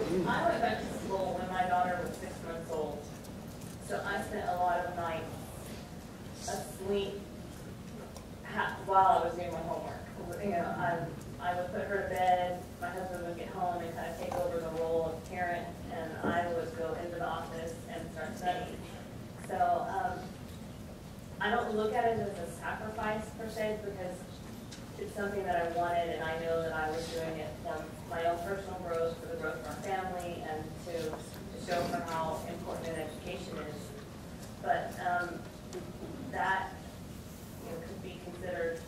I went back to school when my daughter was 6 months old, so I spent a lot of nights asleep while I was doing my homework. You know, I would put her to bed, my husband would get home and kind of take over the role of parent, and I would go into the office and start studying. So I don't look at it as a sacrifice per se, because it's something that I wanted, and I know that I was doing it for my own personal growth, for the growth of our family, and to show her how important an education is. But that, you know, could be considered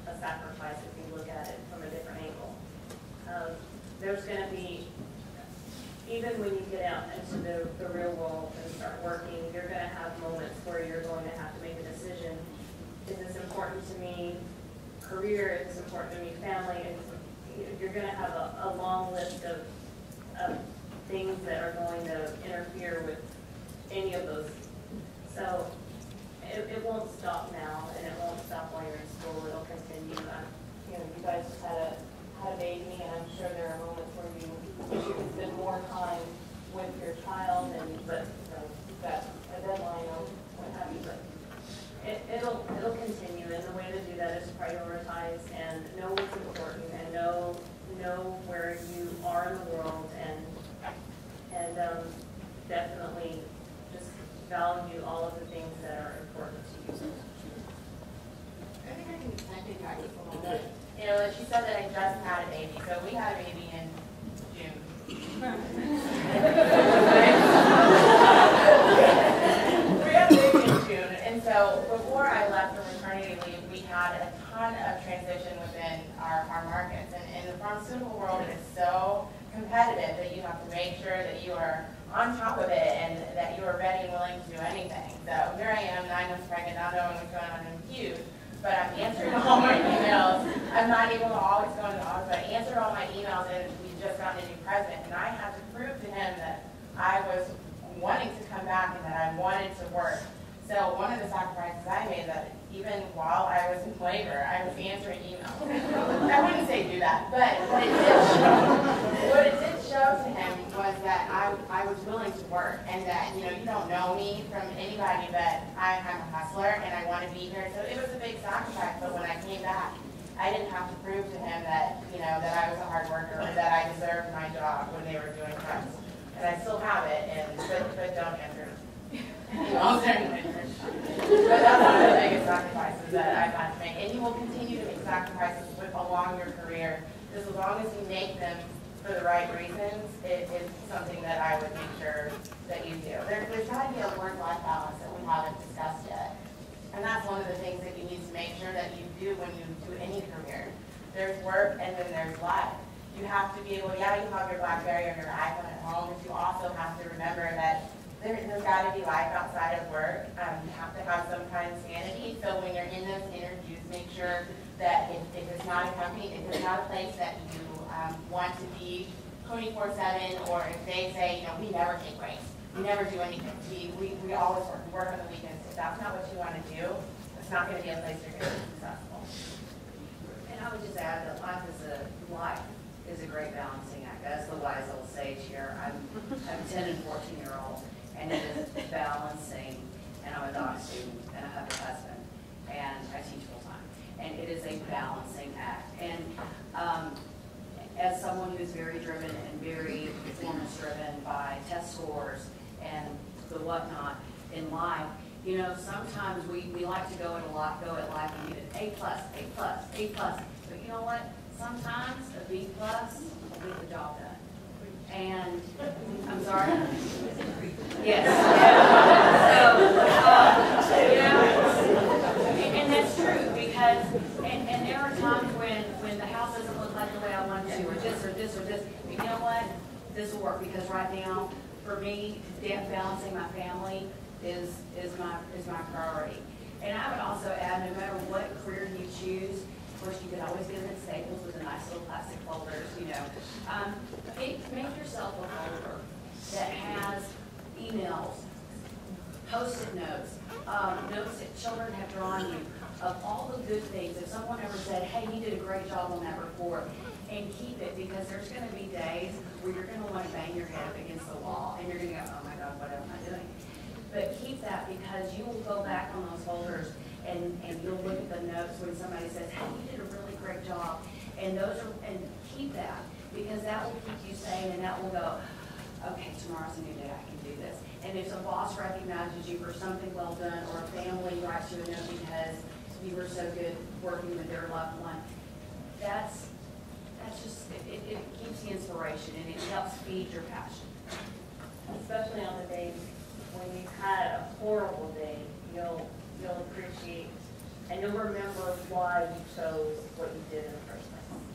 a sacrifice if you look at it from a different angle. There's going to be, even when you get out into the real world and start working, you're going to have moments where you're going to have to make a decision. Is this important to me? Career, is this important to me? Family? You're going to have a long list of things that are going to interfere with any of those. So it won't stop now, and it won't stop while you're in school. It'll continue. You know, you guys just had a baby, and I'm sure there are moments where you wish you could spend more time with your child, but you know, you've got a deadline or what have you. But it'll continue, and the way to do that is prioritize and know what's important, and know where you are in the world, and definitely just value all of the things that are important to you. I think I can back this a little bit. You know, she said that I just had a baby, so we had a baby in June. We had a baby in June, and so before I left for maternity leave, we had a ton of transition within our markets. And in the pharmaceutical world, it is so competitive that you have to make sure that you are on top of it and that you are ready and willing to do anything. So here I am, 9 months pregnant, not knowing what's going on in Hughes, but I'm answering all my emails. I'm not able to always go into the office, but I answered all my emails, and we just got a new president, and I had to prove to him that I was wanting to come back and that I wanted to work. So one of the sacrifices I made, that even while I was in labor, I was answering emails. I wouldn't say do that, but what it did show to him was that I was willing to work, and that, you know, you don't know me from anybody, but I'm a hustler and I want to be here. So it was a big sacrifice, but when I came back, I didn't have to prove to him that, you know, that I was a hard worker or that I deserved my job when they were doing cuts. And I still have it, but don't answer emails during winter. But that's one of the biggest sacrifices that I've had to make. And you will continue to make sacrifices along your career, just as long as you make them for the right reasons. It is something that I would make sure that you do. There's got to be a work-life balance that we haven't discussed yet. And that's one of the things that you need to make sure that you do when you do any career. There's work and then there's life. You have to be able, yeah, you have your BlackBerry or your iPhone at home, but you also have to remember that there's got to be life outside of work. You have to have some kind of sanity. So when you're in those interviews, make sure that if it's not a company, if it's not a place that you want to be 24/7, or if they say, you know, we never take breaks, we never do anything, we always work, we work on the weekends. If that's not what you want to do, it's not going to be a place you're going to be successful. And I would just add that life is a great balancing act. That's the wise old sage here. I'm 10 and 14-year-old, and it is balancing, and I'm a doc student, and I have a husband, and I teach full time, and it is a balancing act. And as someone who's very driven and very performance-driven by test scores and the whatnot in life, you know, sometimes we like to go at life and get an A+, A+, A+. But you know what? Sometimes a B+ will get the job done. And I'm sorry. Yes. So you know, and that's true, because and there are times when the house doesn't look like the way I want it to, or this or this or this. But you know what? This will work, because right now, for me, balancing my family is my priority. And I would also add, no matter what career you choose, of course, you can always get them at Staples with the nice little plastic folders, you know. Make yourself a folder that has emails, Post-it notes, notes that children have drawn you, of all the good things. If someone ever said, hey, you did a great job on that report, and keep it, because there's gonna be days where you're gonna wanna bang your head up against the wall, and you're gonna go, oh my God, what am I doing? But keep that, because you will go back on those folders, and you'll look at the notes when somebody says, hey, you did a really great job, and keep that, because that will keep you sane, and that will go, okay, tomorrow's a new day, I can do this. And if a boss recognizes you for something well done, or a family writes you a note because you were so good working with their loved one, that's just, it keeps the inspiration, and it helps feed your passion. Especially on the days when you've had a horrible day, you'll appreciate, and you'll remember why you chose what you did in the first place.